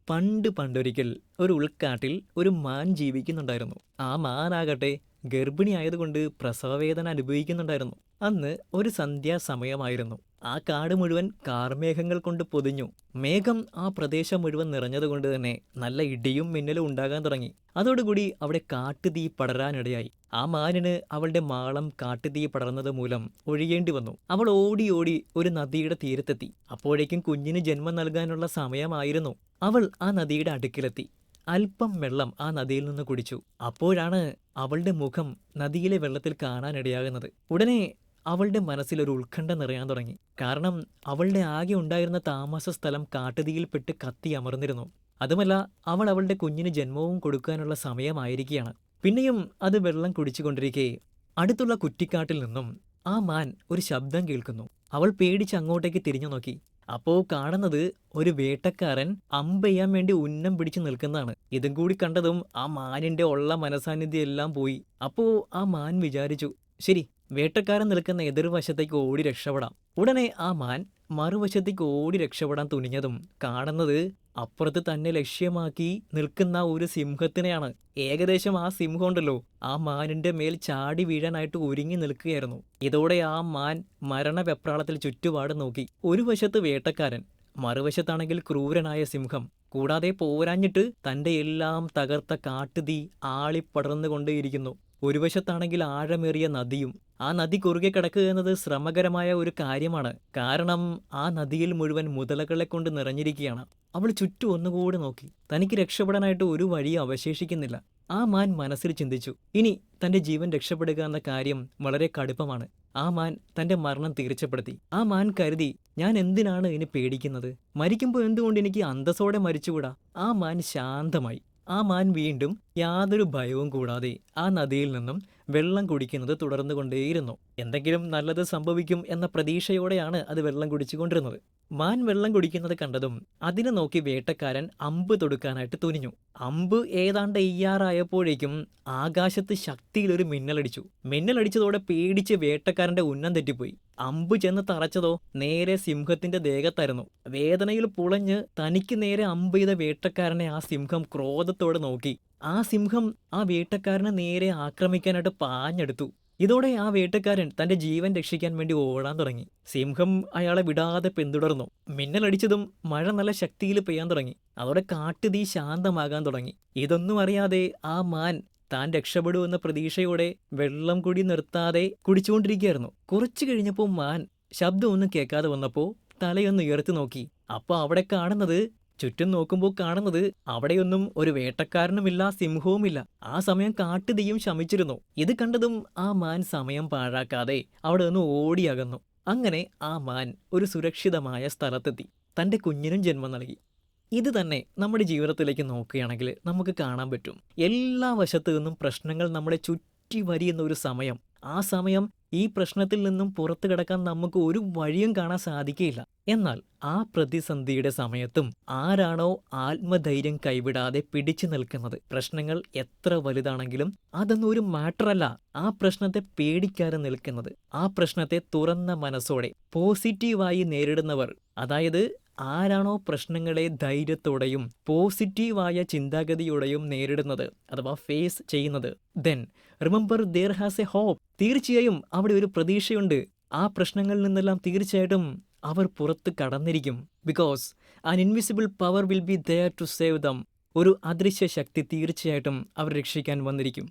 പണ്ട് പണ്ടൊരിക്കൽ ഒരു ഉൾക്കാട്ടിൽ ഒരു മാൻ ജീവിക്കുന്നുണ്ടായിരുന്നു. ആ മാനാകട്ടെ ഗർഭിണിയായതുകൊണ്ട് പ്രസവവേദന അനുഭവിക്കുന്നുണ്ടായിരുന്നു. അന്ന് ഒരു സന്ധ്യാസമയമായിരുന്നു. ആ കാട് മുഴുവൻ കാർമേഘങ്ങൾ കൊണ്ട് പൊതിഞ്ഞു. മേഘം ആ പ്രദേശം മുഴുവൻ നിറഞ്ഞതുകൊണ്ട് തന്നെ നല്ല ഇടിയും മിന്നലും ഉണ്ടാകാൻ തുടങ്ങി. അതോടുകൂടി അവിടെ കാട്ടുതീ പടരാനിടയായി. ആ മാനിന് അവളുടെ മാളം കാട്ടുതീ പടർന്നത് മൂലം ഒഴിയേണ്ടി വന്നു. അവൾ ഓടി ഓടി ഒരു നദിയുടെ തീരത്തെത്തി. അപ്പോഴേക്കും കുഞ്ഞിന് ജന്മം നൽകാനുള്ള സമയമായിരുന്നു. അവൾ ആ നദിയുടെ അടുക്കിലെത്തി. അല്പം വെള്ളം ആ നദിയിൽ നിന്ന് കുടിച്ചു. അപ്പോഴാണ് അവളുടെ മുഖം നദിയിലെ വെള്ളത്തിൽ കാണാനിടയാകുന്നത്. ഉടനെ അവളുടെ മനസ്സിൽ ഒരു ഉത്കണ്ഠ നിറയാൻ തുടങ്ങി. കാരണം അവളുടെ ആകെ ഉണ്ടായിരുന്ന താമസ സ്ഥലം കാട്ടുതീയിൽപ്പെട്ട് കത്തി അമർന്നിരുന്നു. അതുമല്ല, അവൾ അവളുടെ കുഞ്ഞിന് ജന്മവും കൊടുക്കാനുള്ള സമയമായിരിക്കുകയാണ്. പിന്നെയും അത് വെള്ളം കുടിച്ചുകൊണ്ടിരിക്കെ അടുത്തുള്ള കുറ്റിക്കാട്ടിൽ നിന്നും ആ മാൻ ഒരു ശബ്ദം കേൾക്കുന്നു. അവൾ പേടിച്ച് അങ്ങോട്ടേക്ക് തിരിഞ്ഞു നോക്കി. അപ്പോ കാണുന്നത് ഒരു വേട്ടക്കാരൻ അമ്പെയ്യാൻ വേണ്ടി ഉന്നം പിടിച്ചു നിൽക്കുന്നതാണ്. ഇതും കൂടി കണ്ടതും ആ മാനിന്റെ ഉള്ള മനസാന്നിധ്യം എല്ലാം പോയി. അപ്പോ ആ മാൻ വിചാരിച്ചു, ശരി, വേട്ടക്കാരൻ നിൽക്കുന്ന എതിർവശത്തേക്ക് ഓടി രക്ഷപ്പെടാം. ഉടനെ ആ മാൻ മറുവശത്തേക്ക് ഓടി രക്ഷപ്പെടാൻ തുനിഞ്ഞതും കാണുന്നത് അപ്പുറത്ത് തന്നെ ലക്ഷ്യമാക്കി നിൽക്കുന്ന ഒരു സിംഹത്തിനെയാണ്. ഏകദേശം ആ സിംഹം ഉണ്ടല്ലോ, ആ മാനിന്റെ മേൽ ചാടി വീഴാനായിട്ട് ഒരുങ്ങി നിൽക്കുകയായിരുന്നു. ഇതോടെ ആ മാൻ മരണവെപ്രാളത്തിൽ ചുറ്റുപാട് നോക്കി. ഒരു വശത്ത് വേട്ടക്കാരൻ, മറുവശത്താണെങ്കിൽ ക്രൂരനായ സിംഹം. കൂടാതെ പോരാഞ്ഞിട്ട് തന്റെ എല്ലാം തകർത്ത കാട്ടുതീ ആളിപ്പടർന്നുകൊണ്ടേയിരിക്കുന്നു. ഒരു വശത്താണെങ്കിൽ ആഴമേറിയ നദിയും. ആ നദി കുറുകെ കിടക്കുക എന്നത് ശ്രമകരമായ ഒരു കാര്യമാണ്. കാരണം ആ നദിയിൽ മുഴുവൻ മുതലകളെ കൊണ്ട് നിറഞ്ഞിരിക്കുകയാണ്. അവൾ ചുറ്റും ഒന്നുകൂടെ നോക്കി. തനിക്ക് രക്ഷപ്പെടാനായിട്ട് ഒരു വഴി അവശേഷിക്കുന്നില്ല. ആ മാൻ മനസ്സിൽ ചിന്തിച്ചു, ഇനി തന്റെ ജീവൻ രക്ഷപ്പെടുക എന്ന കാര്യം വളരെ കടുപ്പമാണ്. ആ മാൻ തന്റെ മരണം തീർച്ചപ്പെടുത്തി. ആ മാൻ കരുതി, ഞാൻ എന്തിനാണ് ഇനി പേടിക്കുന്നത്? മരിക്കുമ്പോൾ എന്തുകൊണ്ട് എനിക്ക് അന്തസ്സോടെ മരിച്ചുകൂടാ? ആ മാൻ ശാന്തമായി. ആ മാൻ വീണ്ടും യാതൊരു ഭയവും കൂടാതെ ആ നദിയിൽ നിന്നും വെള്ളം കുടിക്കുന്നത് തുടർന്നുകൊണ്ടേയിരുന്നു. എന്തെങ്കിലും നല്ലത് സംഭവിക്കും എന്ന പ്രതീക്ഷയോടെയാണ് അത് വെള്ളം കുടിച്ചുകൊണ്ടിരുന്നത്. മാൻ വെള്ളം കുടിക്കുന്നത് കണ്ടതും അതിനെ നോക്കി വേട്ടക്കാരൻ അമ്പ് തൊടുക്കാനായിട്ട് തുനിഞ്ഞു. അമ്പ് ഏതാണ്ട് എയ്യാറായപ്പോഴേക്കും ആകാശത്ത് ശക്തിയിലൊരു മിന്നലടിച്ചു. മിന്നലടിച്ചതോടെ പേടിച്ച് വേട്ടക്കാരന്റെ ഉന്നം തെറ്റിപ്പോയി. അമ്പ് ചെന്ന് തറച്ചതോ നേരെ സിംഹത്തിന്റെ ദേഹത്തായിരുന്നു. വേദനയിൽ പുളഞ്ഞ് തനിക്ക് നേരെ അമ്പ് ചെയ്ത വേട്ടക്കാരനെ ആ സിംഹം ക്രോധത്തോടെ നോക്കി. ആ സിംഹം ആ വേട്ടക്കാരനെ നേരെ ആക്രമിക്കാനായിട്ട് പാഞ്ഞെടുത്തു. ഇതോടെ ആ വേട്ടക്കാരൻ തന്റെ ജീവൻ രക്ഷിക്കാൻ വേണ്ടി ഓടാൻ തുടങ്ങി. സിംഹം അയാളെ വിടാതെ പിന്തുടർന്നു. മിന്നലടിച്ചതും മഴ നല്ല ശക്തിയിൽ പെയ്യാൻ തുടങ്ങി. അതോടെ കാട്ടുതീ ശാന്തമാകാൻ തുടങ്ങി. ഇതൊന്നും അറിയാതെ ആ മാൻ താൻ രക്ഷപ്പെടുമെന്ന പ്രതീക്ഷയോടെ വെള്ളം കുടി നിർത്താതെ കുടിച്ചുകൊണ്ടിരിക്കുകയായിരുന്നു. കുറച്ചു കഴിഞ്ഞപ്പോൾ മാൻ ശബ്ദമൊന്നും കേൾക്കാതെ വന്നപ്പോൾ തലയൊന്ന് ഉയർത്തി നോക്കി. അപ്പോൾ അവിടെ കാണുന്നത്, ചുറ്റും നോക്കുമ്പോൾ കാണുന്നത്, അവിടെയൊന്നും ഒരു വേട്ടക്കാരനുമില്ല, സിംഹവുമില്ല. ആ സമയം കാട്ടുതീയും ശമിച്ചിരുന്നു. ഇത് കണ്ടതും ആ മാൻ സമയം പാഴാക്കാതെ അവിടെ നിന്ന് ഓടിയകന്നു. അങ്ങനെ ആ മാൻ ഒരു സുരക്ഷിതമായ സ്ഥലത്തെത്തി തന്റെ കുഞ്ഞിനും ജന്മം നൽകി. ഇത് തന്നെ നമ്മുടെ ജീവിതത്തിലേക്ക് നോക്കുകയാണെങ്കിൽ നമുക്ക് കാണാൻ പറ്റും. എല്ലാ വശത്തു നിന്നും പ്രശ്നങ്ങൾ നമ്മളെ ചുറ്റി വരിയുന്ന ഒരു സമയം. ആ സമയം ഈ പ്രശ്നത്തിൽ നിന്നും പുറത്തു കിടക്കാൻ നമുക്ക് ഒരു വഴിയും കാണാൻ സാധിക്കുകയില്ല. എന്നാൽ ആ പ്രതിസന്ധിയുടെ സമയത്തും ആരാണോ ആത്മധൈര്യം കൈവിടാതെ പിടിച്ചു നിൽക്കുന്നത്, പ്രശ്നങ്ങൾ എത്ര വലുതാണെങ്കിലും അതൊന്നും ഒരു മാറ്ററല്ല. ആ പ്രശ്നത്തെ പേടിക്കാതെ നിൽക്കുന്നത്, ആ പ്രശ്നത്തെ തുറന്ന മനസ്സോടെ പോസിറ്റീവായി നേരിടുന്നവർ, അതായത് ആരാണോ പ്രശ്നങ്ങളെ ധൈര്യത്തോടെയും പോസിറ്റീവായ ചിന്താഗതിയോടെയും നേരിടുന്നത് അഥവാ ഫേസ് ചെയ്യുന്നത്, then remember there has a hope. തീർച്ചയായും അവിടെ ഒരു പ്രതീക്ഷയുണ്ട്. ആ പ്രശ്നങ്ങളിൽ നിന്നെല്ലാം തീർച്ചയായിട്ടും അവർ പുറത്ത് കടന്നിരിക്കും. Because an invisible power will be there to save them. ഒരു അദൃശ്യ ശക്തി തീർച്ചയായിട്ടും അവർ രക്ഷിക്കാൻ വന്നിരിക്കും.